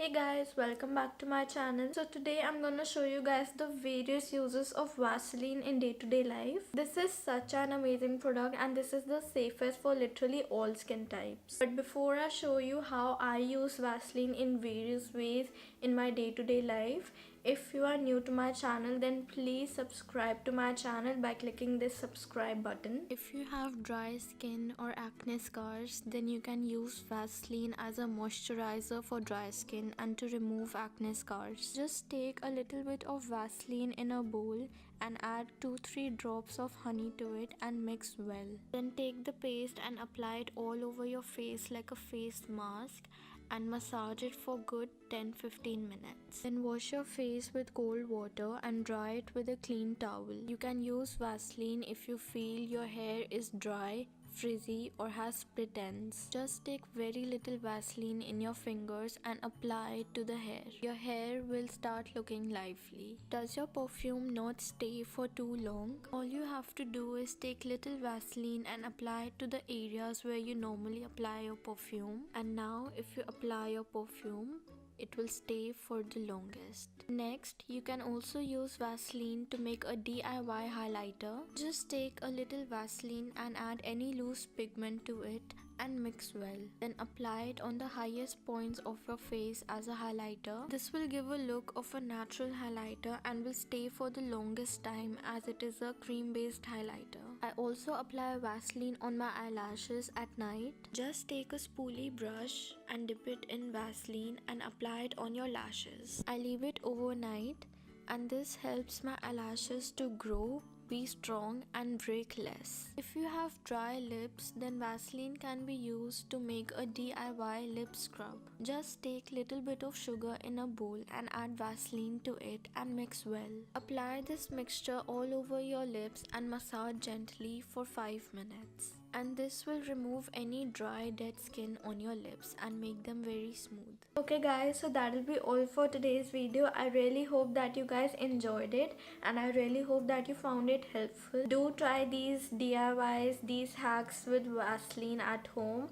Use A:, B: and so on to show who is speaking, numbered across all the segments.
A: Hey guys, welcome back to my channel. So today I'm gonna show you guys the various uses of Vaseline in day-to-day life. This is such an amazing product and this is the safest for literally all skin types. But before I show you how I use Vaseline in various ways in my day-to-day life, if you are new to my channel, then please subscribe to my channel by clicking this subscribe button. If you have dry skin or acne scars, then you can use Vaseline as a moisturizer for dry skin and to remove acne scars. Just take a little bit of Vaseline in a bowl and add 2-3 drops of honey to it and mix well. Then take the paste and apply it all over your face like a face mask and massage it for good 10-15 minutes. Then wash your face with cold water and dry it with a clean towel. You can use Vaseline if you feel your hair is dry, frizzy or has split ends. Just take very little Vaseline in your fingers and apply it to the hair. Your hair will start looking lively. Does your perfume not stay for too long? All you have to do is take little Vaseline and apply it to the areas where you normally apply your perfume. And now if you apply your perfume, it will stay for the longest. Next, you can also use Vaseline to make a DIY highlighter. Just take a little Vaseline and add any loose pigment to it and mix well. Then apply it on the highest points of your face as a highlighter. This will give a look of a natural highlighter and will stay for the longest time as it is a cream based highlighter. I also apply Vaseline on my eyelashes at night. Just take a spoolie brush and dip it in Vaseline and apply it on your lashes. I leave it overnight and this helps my eyelashes to grow, be strong and break less. If you have dry lips, then Vaseline can be used to make a DIY lip scrub. Just take little bit of sugar in a bowl and add Vaseline to it and mix well. Apply this mixture all over your lips and massage gently for 5 minutes. And this will remove any dry dead skin on your lips and make them very smooth. Okay guys, so that'll be all for today's video. I really hope that you guys enjoyed it and I really hope that you found it helpful. Do try these DIYs, these hacks with Vaseline at home.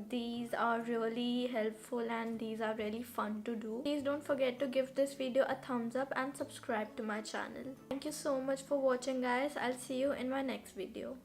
A: These are really helpful and these are really fun to do. Please don't forget to give this video a thumbs up and subscribe to my channel. Thank you so much for watching guys. I'll see you in my next video.